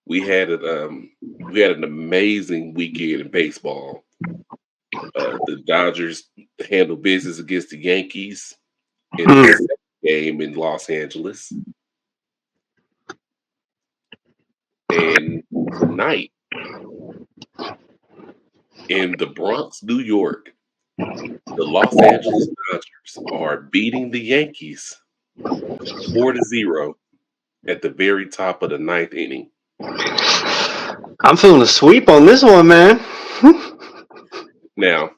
we had an amazing weekend in baseball. The Dodgers handled business against the Yankees in the Mm. second game in Los Angeles, and tonight in the Bronx, New York, the Los Angeles Dodgers are beating the Yankees 4-0 at the very top of the ninth inning. I'm feeling a sweep on this one, man. Now,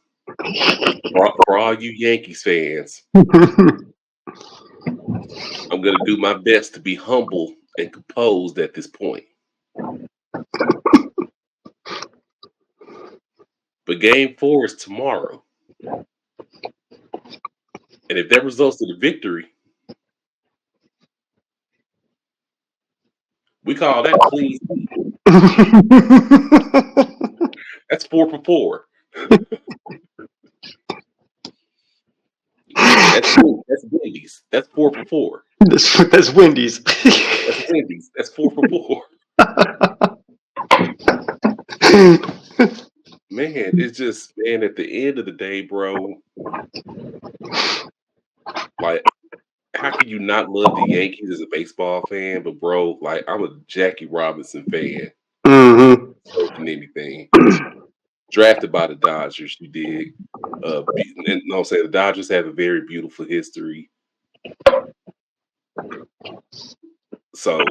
for all you Yankees fans, I'm going to do my best to be humble and composed at this point. But game four is tomorrow. And if that results in a victory, we call that a clean sweep. That's 4 for 4. That's Wendy's. That's 4 for 4. That's Wendy's. That's Wendy's. That's 4 for 4. Man, it's just, man, at the end of the day, bro, like, how can you not love the Yankees as a baseball fan? But, bro, like, I'm a Jackie Robinson fan. Mm-hmm. So can anything. Drafted by the Dodgers, you dig. And no, I'm saying the Dodgers have a very beautiful history. So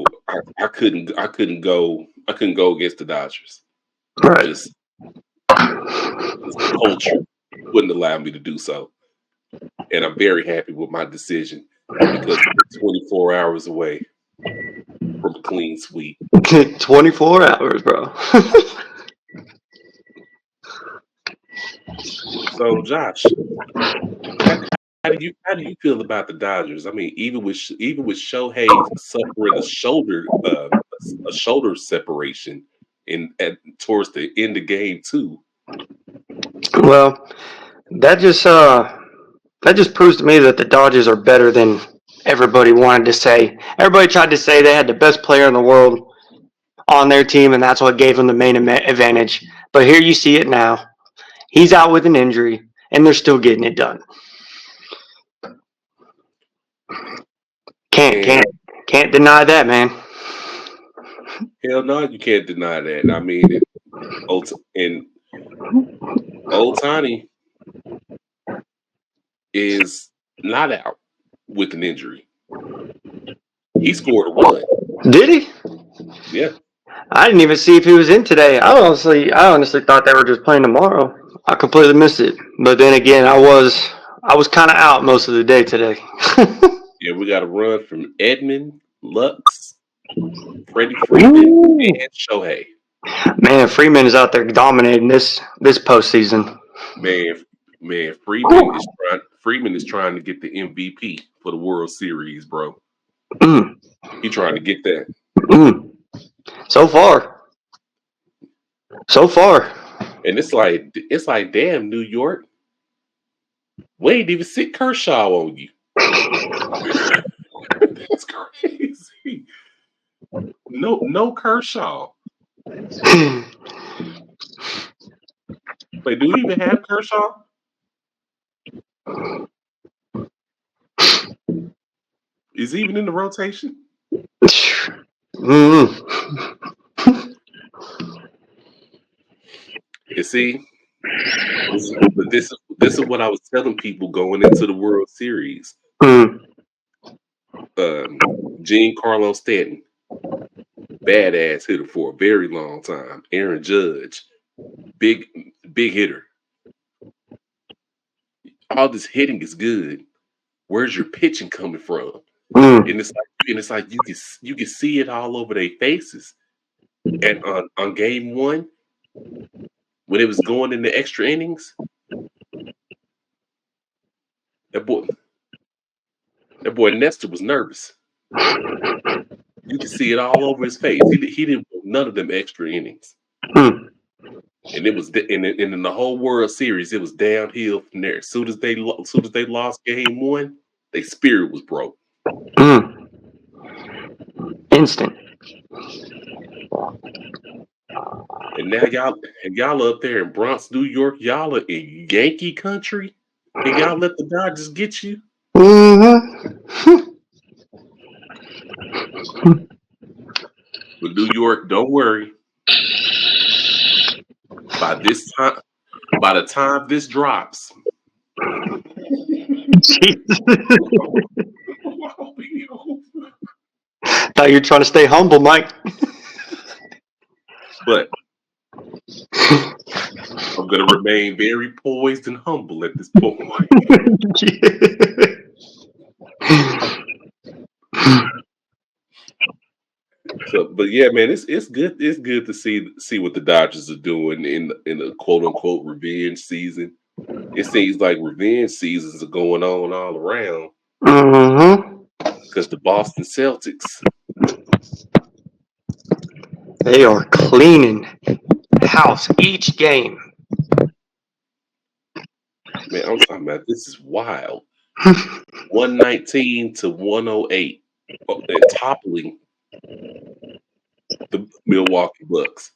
I couldn't go against the Dodgers. Right. Just culture wouldn't allow me to do so. And I'm very happy with my decision because we're 24 hours away from a clean sweep. 24 hours, bro. So, Josh, how do you feel about the Dodgers? I mean, even with Shohei suffering a shoulder separation towards the end of game two. Well, that just proves to me that the Dodgers are better than everybody wanted to say. Everybody tried to say they had the best player in the world on their team, and that's what gave them the main advantage. But here you see it now. He's out with an injury, and they're still getting it done. Can't And can't can't deny that, man. hell no, you can't deny that. I mean, and old Tiny is not out with an injury. He scored a run. Did he? Yeah. I didn't even see if he was in today. I honestly thought they were just playing tomorrow. I completely missed it. But then again, I was kind of out most of the day today. Yeah, we got a run from Edmund, Lux, Freddie Freeman, Ooh. and Shohei. Man, Freeman is out there dominating this postseason. Man, man, Freeman is trying to get the MVP for the World Series, bro. Mm, He trying to get that. mm. So far, so far. And it's like, damn, New York, we ain't even sit Kershaw on you. That's crazy. No Kershaw. Wait, do we even have Kershaw? Is he even in the rotation? Mm. You see, this is what I was telling people going into the World Series. Mm. Um, Giancarlo Stanton, badass hitter for a very long time. Aaron Judge, big big hitter. All this hitting is good. Where's your pitching coming from? Mm. And it's like you can see it all over their faces. And on game one, when it was going into extra innings, that boy that boy Nestor was nervous. You can see it all over his face. He didn't want none of them extra innings. Mm. And it was and in the whole World Series, it was downhill from there. As soon as they lost game one, their spirit was broke. Mm. Instant. And now y'all up there in Bronx, New York, y'all are in Yankee country, and y'all let the Dodgers get you. Mm-hmm. But New York, don't worry. By the time this drops, Thought you're trying to stay humble, Mike. but I'm gonna remain very poised and humble at this point. So, but yeah, man, it's good. It's good to see what the Dodgers are doing in the quote unquote revenge season. It seems like revenge seasons are going on all around Mm-hmm. because the Boston Celtics, They are cleaning house each game. man, I'm talking about this is wild. 119 to 108, and toppling the Milwaukee Bucks.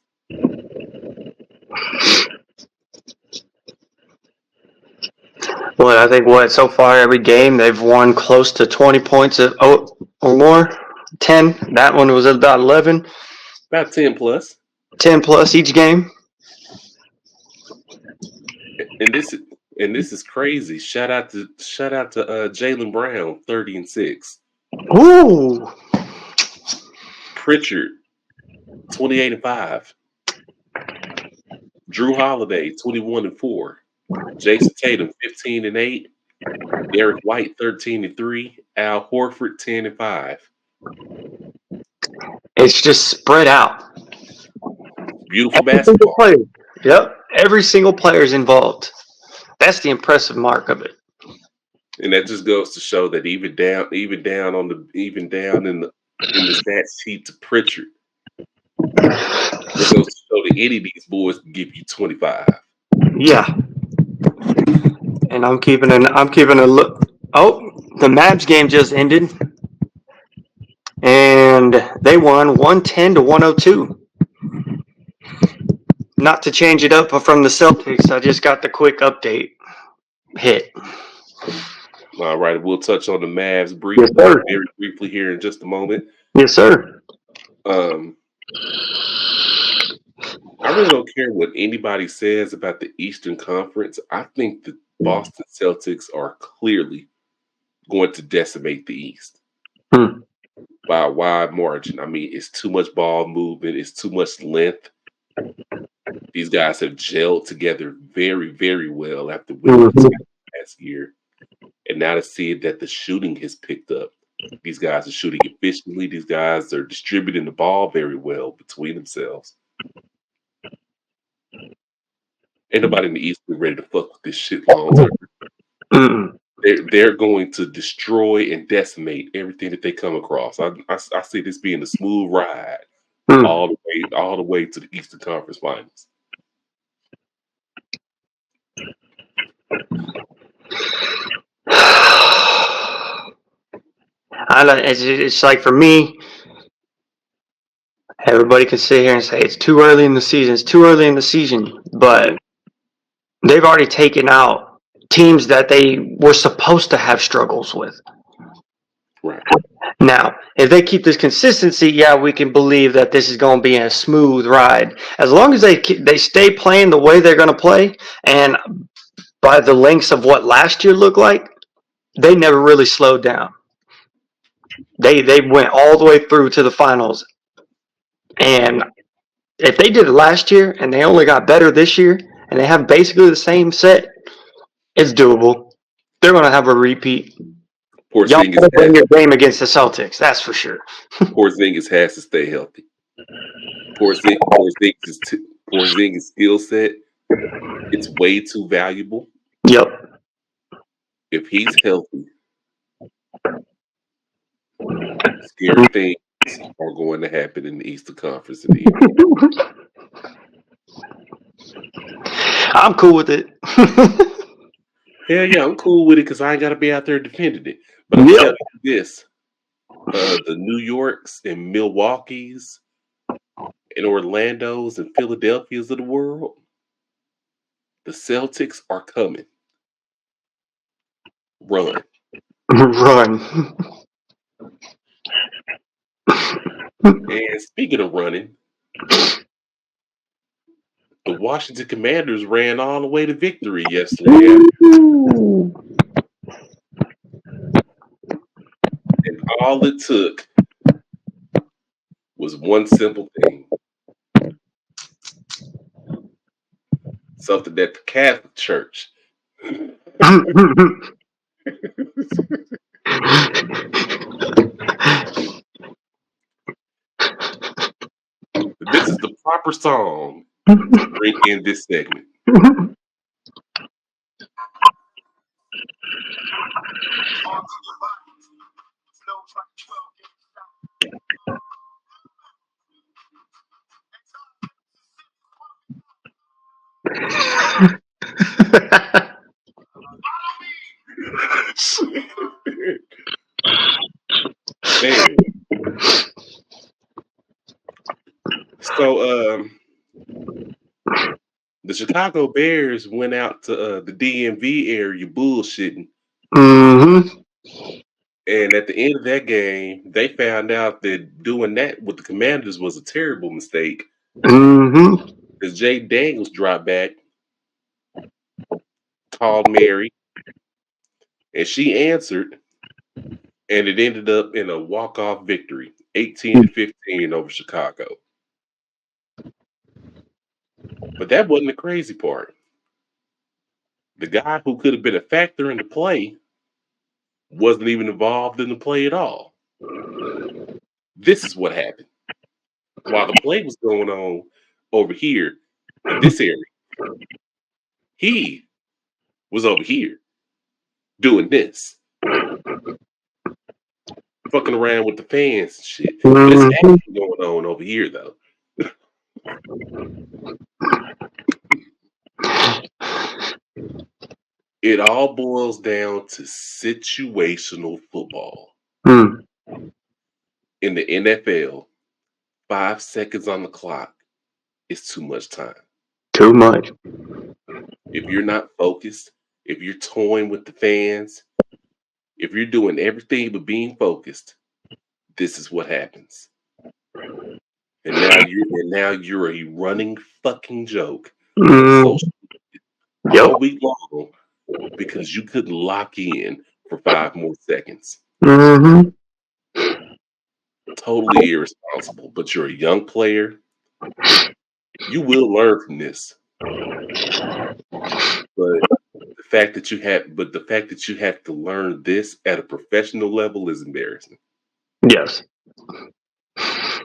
Well, I think so far every game they've won close to 20 points or more. 10. That one was about 11. About 10 plus. 10 plus each game. And this is crazy. Shout out to Jalen Brown, 30-6. Ooh. Pritchard, 28-5. Drew Holiday, 21-4. Jason Tatum, 15-8. Derek White, 13-3. Al Horford, 10-5. It's just spread out. Beautiful Every single basketball. player. Yep. Every single player is involved. That's the impressive mark of it. And that just goes to show that even down in the stat sheet to Pritchard, it goes to show that any of these boys can give you 25. Yeah. And I'm keeping a look. Oh, the Mavs game just ended. And they won 110 to 102. Not to change it up from the Celtics, I just got the quick update hit. All right, we'll touch on the Mavs Yes, sir. very briefly here in just a moment. Yes, sir. I really don't care what anybody says about the Eastern Conference. I think the Boston Celtics are clearly going to decimate the East by a wide margin. I mean, it's too much ball movement, it's too much length. These guys have gelled together very, very well after winning the title last year. And now to see that the shooting has picked up. These guys are shooting efficiently. These guys are distributing the ball very well between themselves. Ain't nobody in the East is ready to fuck with this shit long term. They're going to destroy and decimate everything that they come across. I see this being a smooth ride all the way to the Eastern Conference Finals. It's like for me, everybody can sit here and say it's too early in the season. It's too early in the season, but they've already taken out teams that they were supposed to have struggles with. Right. Now, if they keep this consistency, yeah, we can believe that this is going to be a smooth ride. As long as they stay playing the way they're going to play, and by the lengths of what last year looked like, they never really slowed down. They went all the way through to the finals. And if they did it last year and they only got better this year and they have basically the same set, it's doable. They're going to have a repeat. Y'all better bring your game against the Celtics, that's for sure. Porzingis has to stay healthy. Porzingis' skill set, it's way too valuable. Yep. If he's healthy, scary things are going to happen in the Eastern Conference of the NBA. I'm cool with it. Hell yeah, I'm cool with it because I ain't got to be out there defending it. But I'm telling you this, the New Yorks and Milwaukees, and Orlando's and Philadelphia's of the world, the Celtics are coming. Run. Run. And speaking of running, the Washington Commanders ran all the way to victory yesterday afternoon. And all it took was one simple thing. Something that the Catholic Church. This is the proper song to bring in this segment. Man. So the Chicago Bears went out to the DMV area bullshitting. Mm-hmm. And at the end of that game, they found out that doing that with the Commanders was a terrible mistake. Mm-hmm. Because Jay Daniels dropped back, called Mary, and she answered, and it ended up in a walk-off victory, 18-15 over Chicago. But that wasn't the crazy part. The guy who could have been a factor in the play wasn't even involved in the play at all. This is what happened. While the play was going on over here in this area, he was over here doing this, fucking around with the fans and shit. But it's Mm-hmm. action going on over here, though. It all boils down to situational football. Mm. In the NFL, 5 seconds on the clock is too much time. Too much. If you're not focused, if you're toying with the fans, if you're doing everything but being focused, this is what happens. And now you're a running fucking joke on Mm. social Yep. all week long because you couldn't lock in for 5 more seconds. Mm-hmm. Totally irresponsible. But you're a young player. You will learn from this. But the fact that you have to learn this at a professional level is embarrassing. Yes.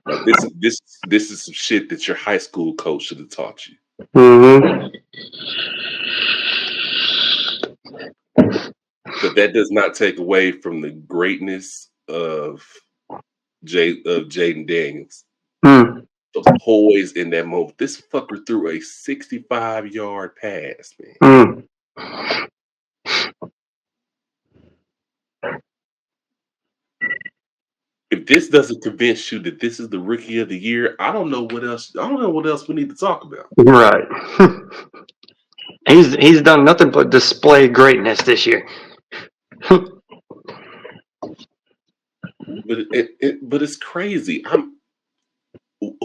Like this is some shit that your high school coach should have taught you. Mm-hmm. But that does not take away from the greatness of Jaden Daniels. Mm. The poise in that moment. This fucker threw a 65-yard pass, man. Mm. If this doesn't convince you that this is the rookie of the year, I don't know what else. I don't know what else we need to talk about. Right. He's done nothing but display greatness this year. But it's crazy.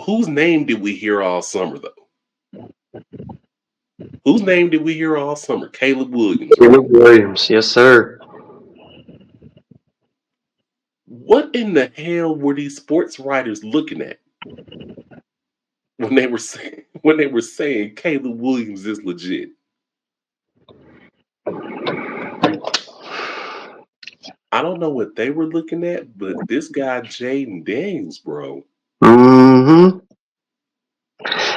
Whose name did we hear all summer though? Whose name did we hear all summer? Caleb Williams, right? Caleb Williams, yes, sir. What in the hell were these sports writers looking at when they were saying Caleb Williams is legit? I don't know what they were looking at, but this guy Jaden Daniels, bro. Mm-hmm.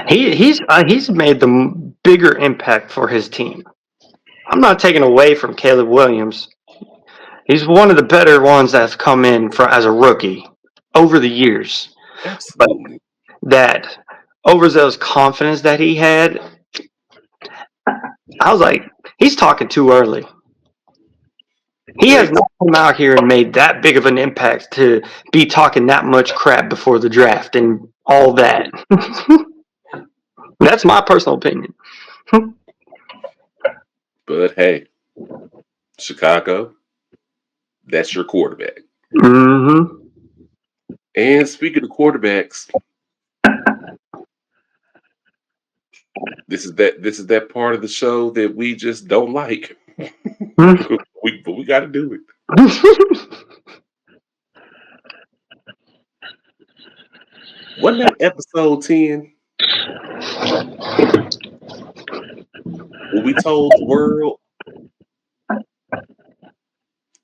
He's made the bigger impact for his team. I'm not taking away from Caleb Williams. He's one of the better ones that's come in as a rookie over the years. But Absolutely. that overzealous confidence that he had, I was like, he's talking too early. He has not come out here and made that big of an impact to be talking that much crap before the draft and all that. That's my personal opinion. But hey, Chicago, that's your quarterback. Mm-hmm. And speaking of quarterbacks, this is that part of the show that we just don't like. But we got to do it. Wasn't that episode 10 when we told the world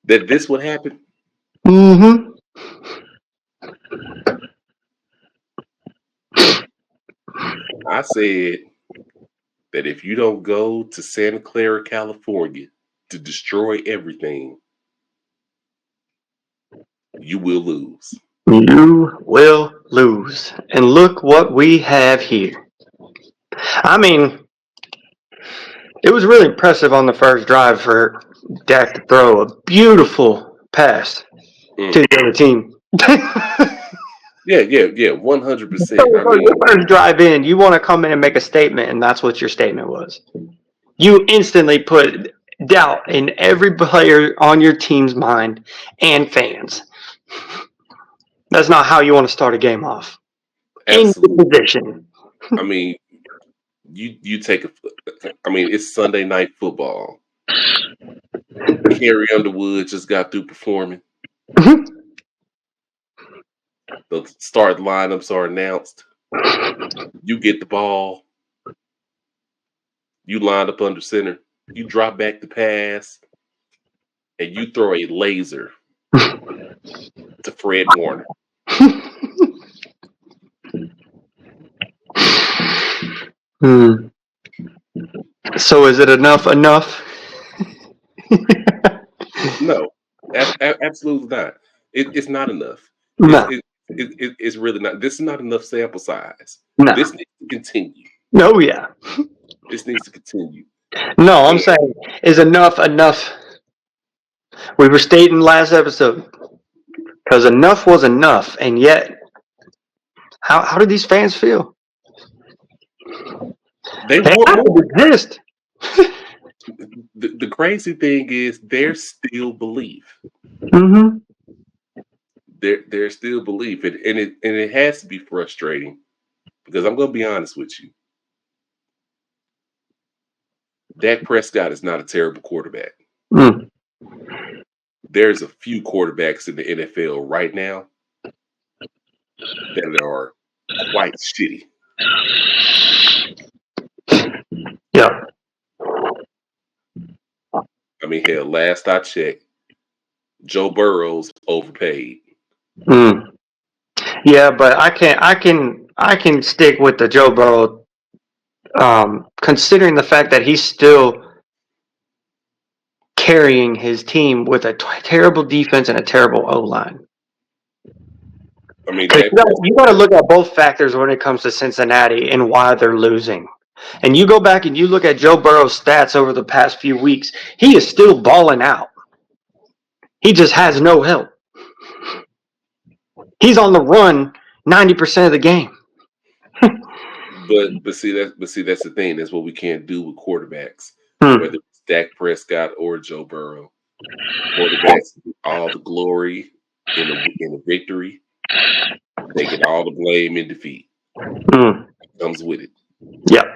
that this would happen? Mm-hmm. I said that if you don't go to Santa Clara, California to destroy everything, you will lose. You will lose. And look what we have here. I mean, it was really impressive on the first drive for Dak to throw a beautiful pass to the other team. Yeah, 100%. I The mean, first drive in, you want to come in and make a statement, and that's what your statement was. You instantly put doubt in every player on your team's mind and fans. That's not how you want to start a game off. In the absolutely. position. I mean, you take a. I mean, it's Sunday night football. Carrie Underwood just got through performing. The start lineups are announced. You get the ball. You line up under center. You drop back the pass, and you throw a laser to Fred Warner. Hmm. So is it enough? No, absolutely not. It's not enough. It's No. it's really not. This is not enough sample size. No. This needs to continue. No, yeah. This needs to continue. No, I'm And saying is enough. We were stating last episode because enough was enough, and yet, how do these fans feel? they They want have to more. resist. The crazy thing is there's still belief. Mm-hmm. There's still belief, and it has to be frustrating because I'm going to be honest with you. Dak Prescott is not a terrible quarterback. Mm. There's a few quarterbacks in the NFL right now that are quite shitty. Yeah. I mean, hell, last I checked, Joe Burrow's overpaid. Mm. Yeah, but I can stick with the Joe Burrow, considering the fact that he's still carrying his team with a terrible defense and a terrible O line. I mean, Because Dak you got to Prescott. look at both factors when it comes to Cincinnati and why they're losing. And you go back and you look at Joe Burrow's stats over the past few weeks, he is still balling out. He just has no help. He's on the run 90% of the game. But see that's the thing. That's what we can't do with quarterbacks, Hmm. whether it's Dak Prescott or Joe Burrow. Quarterbacks get all the glory in a victory. They get all the blame in defeat. Hmm. It comes with it. Yep.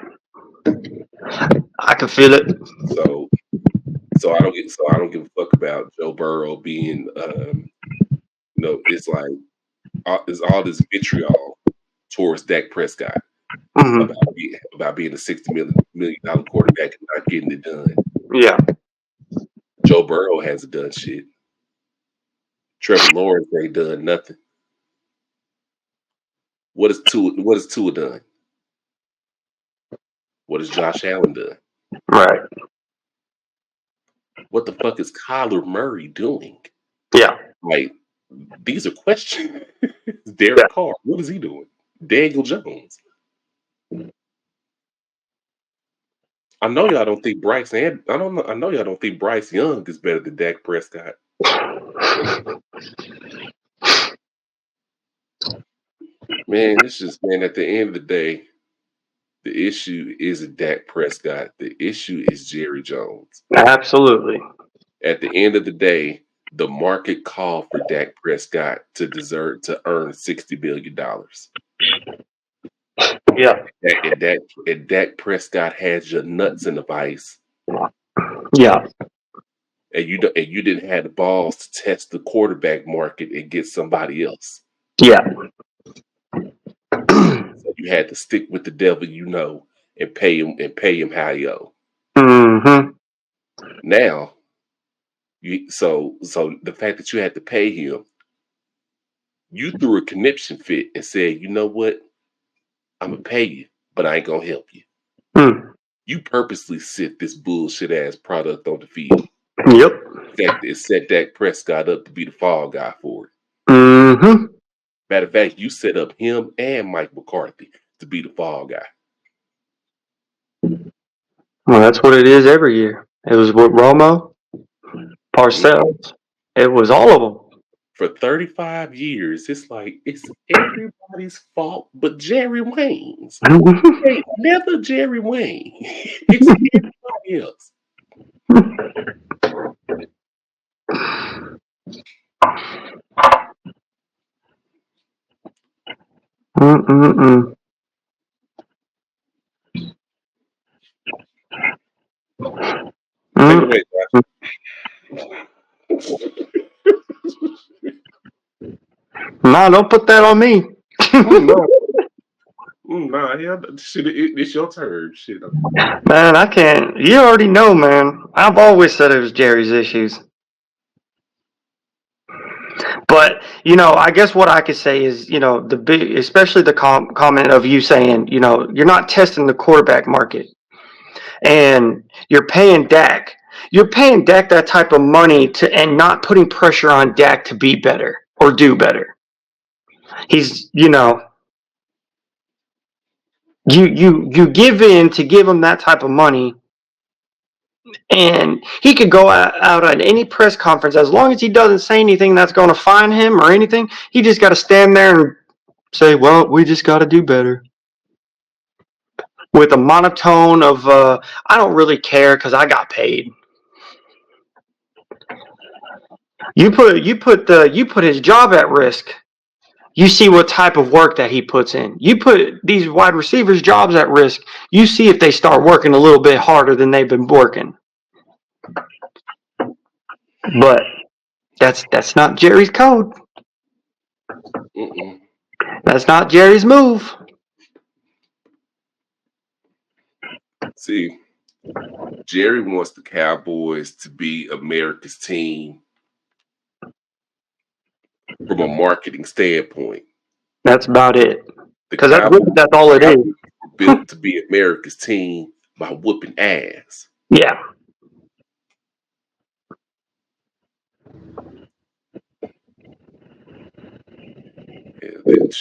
I can feel it. So so I don't give a fuck about Joe Burrow being it's like it's all this vitriol towards Dak Prescott Hmm. about being a $60 million quarterback and not getting it done. Yeah. Joe Burrow hasn't done shit. Trevor Lawrence ain't done nothing. What has Tua done? What has Josh Allen done? Right. What the fuck is Kyler Murray doing? Yeah. Like, these are questions. Yeah. Derek Carr, what is he doing? Daniel Jones. I know y'all don't think I don't know. I know y'all don't think Bryce Young is better than Dak Prescott. Man, it's just man. At the end of the day, the issue isn't Dak Prescott. The issue is Jerry Jones. Absolutely. At the end of the day, the market called for Dak Prescott to deserve to earn $60 billion. Yeah. And Dak Prescott has your nuts in the vice, Yeah. and you didn't have the balls to test the quarterback market and get somebody else. Yeah. So you had to stick with the devil, and pay him how you owe. Mm-hmm. Now, so the fact that you had to pay him, you threw a conniption fit and said, you know what? I'm gonna pay you, but I ain't gonna help you. Mm. You purposely sit this bullshit ass product on the field. Yep. In fact, it set Dak Prescott up to be the fall guy for it. Mm-hmm. Matter of fact, you set up him and Mike McCarthy to be the fall guy. Well, that's what it is every year. It was with Romo, Mm-mm. Parcells. It was all of For 35 years, it's like it's everybody's fault but Jerry Wayne's. them. Hey, never Jerry Wayne. It's everybody else. Mm-mm-mm. Take it Mm. away, No, don't put that on me. No, nah, yeah, shit, it's your turn. Shit. Man, I can't. You already know, man. I've always said it was Jerry's issues. But I guess what I could say is, the big, especially the comment of you saying, you're not testing the quarterback market, and you're paying Dak. You're paying Dak that type of money and not putting pressure on Dak to be better or do better. He's, you give in to give him that type of money, and he could go out at any press conference as long as he doesn't say anything that's going to fine him or anything. He just got to stand there and say, "Well, we just got to do better," with a monotone of "I don't really care because I got paid." You put his job at risk. You see what type of work that he puts in. You put these wide receivers' jobs at risk. You see if they start working a little bit harder than they've been working. But that's not Jerry's code. Mm-mm. That's not Jerry's move. See, Jerry wants the Cowboys to be America's team from a marketing standpoint. That's about it. The Because that's really Cowboys, that's all it is. Cowboys were built to be America's team by whooping ass. Yeah. The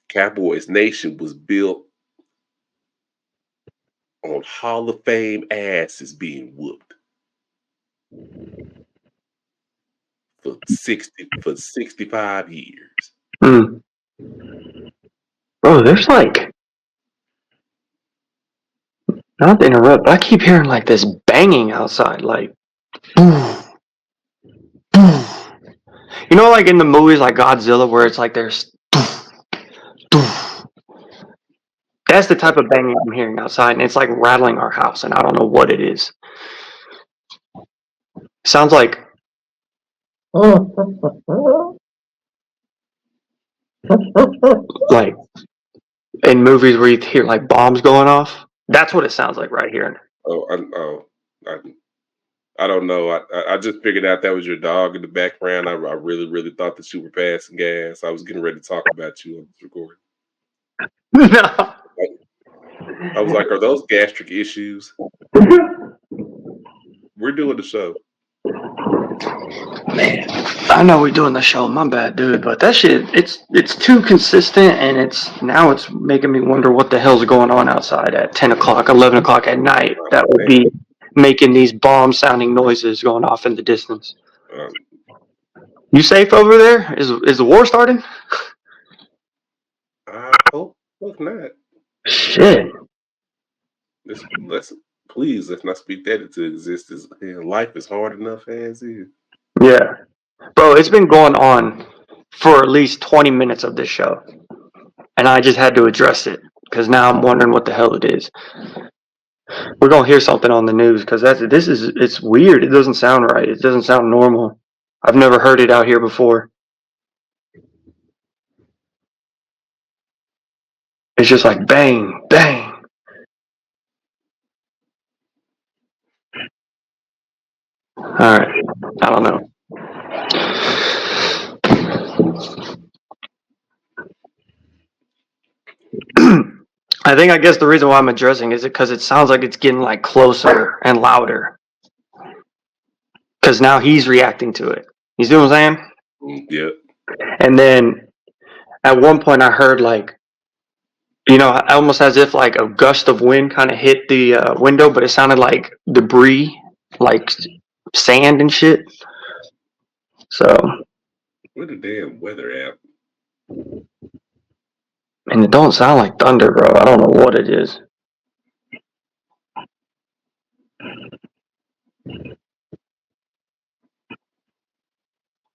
Cowboys Nation was built on Hall of Fame asses being whooped for 65 years. Mm. Bro, there's like, not to interrupt, but I keep hearing like this banging outside, like, like in the movies like Godzilla, where it's like there's, that's the type of banging I'm hearing outside, and it's like rattling our house, and I don't know what it is. Sounds like, like in movies where you hear like bombs going off. That's what it sounds like right here. I, I don't know. I just figured out that was your dog in the background. I really, really thought that you were passing gas. I was getting ready to talk about you on this recording. No. I was like, are those gastric issues? We're doing the show. Man, I know we're doing the show. My bad, dude. But that shit, it's too consistent, and it's making me wonder what the hell's going on outside at 10 o'clock, 11 o'clock at night. That would be making these bomb-sounding noises going off in the distance. Um, You safe over there? Is the war starting? Fuck not. Shit. Let's please let's not speak that into existence. Hell, life is hard enough as is. Yeah. Bro, it's been going on for at least 20 minutes of this show. And I just had to address it because now I'm wondering what the hell it is. We're gonna hear something on the news because it's weird. It doesn't sound right. It doesn't sound normal. I've never heard it out here before. It's just like bang, bang. All right. I don't know. I guess the reason why I'm addressing is because it sounds like it's getting like closer and louder. Because now he's reacting to it. You see what I'm saying? Yeah. And then at one point I heard like, almost as if like a gust of wind kind of hit the window, but it sounded like debris, like sand and shit. So, Where the damn weather app? and it don't sound like thunder, bro. I don't know what it is.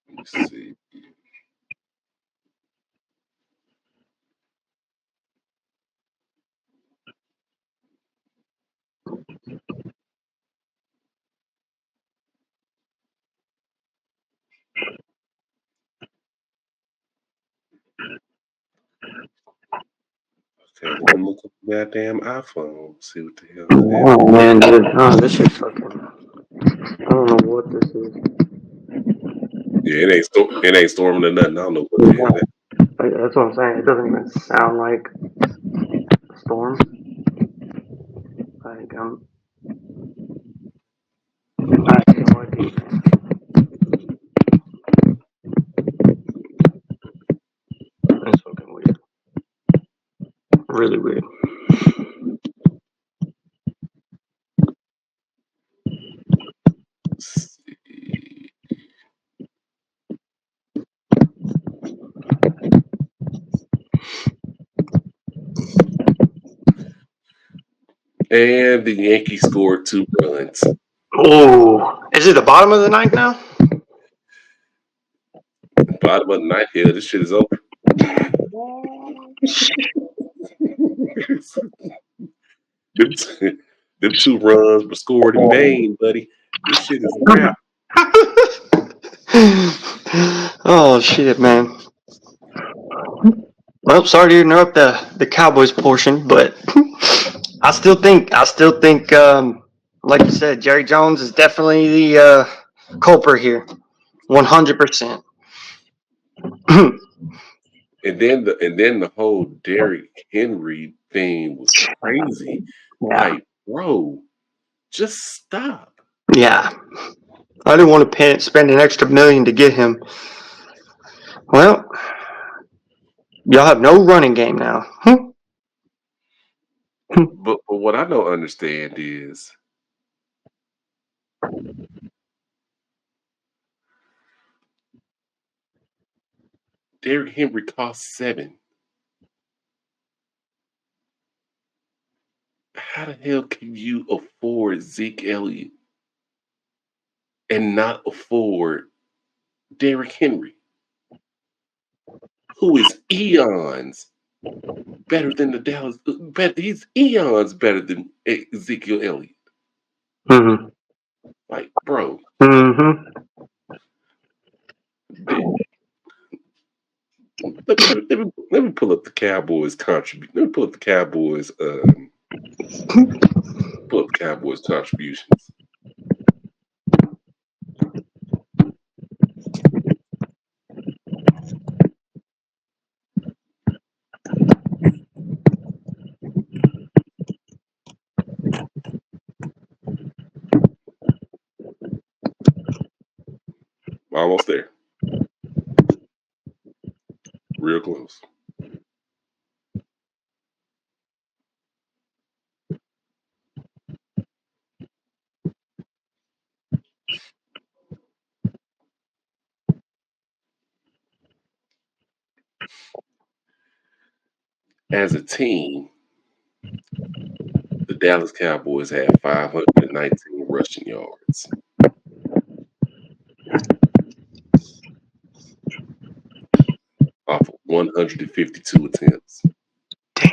Let me see. Okay, let me look up the goddamn iPhone. See what the hell is happening. Oh man, dude, this shit fucking. I don't know what this is. Yeah, it ain't storming or nothing. I don't know what the hell that. Like, that's what I'm saying. It doesn't even sound like a storm. Like I have no idea. That's fucking weird. Really weird. See. And the Yankees scored 2 runs. Oh, is it the bottom of the ninth now? Bottom of the ninth. Hell, this shit is over. them, them 2 runs were scored in vain, buddy. This shit is a wrap. Oh shit, man. Well, sorry to interrupt the Cowboys portion, but I still think, like you said, Jerry Jones is definitely the culprit here, 100%. And then the whole Derrick Henry thing was crazy. Yeah, Like, bro, just stop. yeah. I didn't want to spend an extra million to get him. Well, y'all have no running game now. But what I don't understand is Derrick Henry cost 7. How the hell can you afford Zeke Elliott and not afford Derrick Henry, who is eons better than the Dallas? He's eons better than Ezekiel Elliott. Mm-hmm. Like, bro, Mm-hmm. the- let me pull up the Cowboys contribute. Let me pull up the Cowboys. Pull up the Cowboys contributions. Almost there. Real close. As a team, the Dallas Cowboys had 519 rushing yards off of 152 attempts. Damn.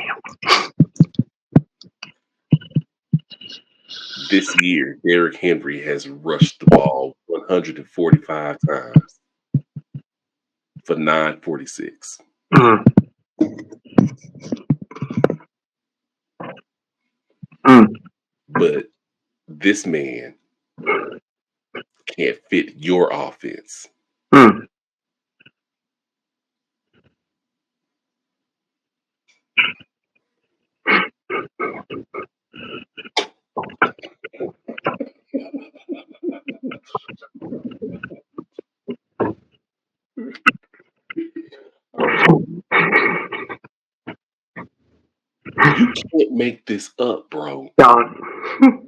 This year, Derrick Henry has rushed the ball 145 times for 946. Mm. Mm. But this man can't fit your offense. Mm. You can't make this up, bro. Done.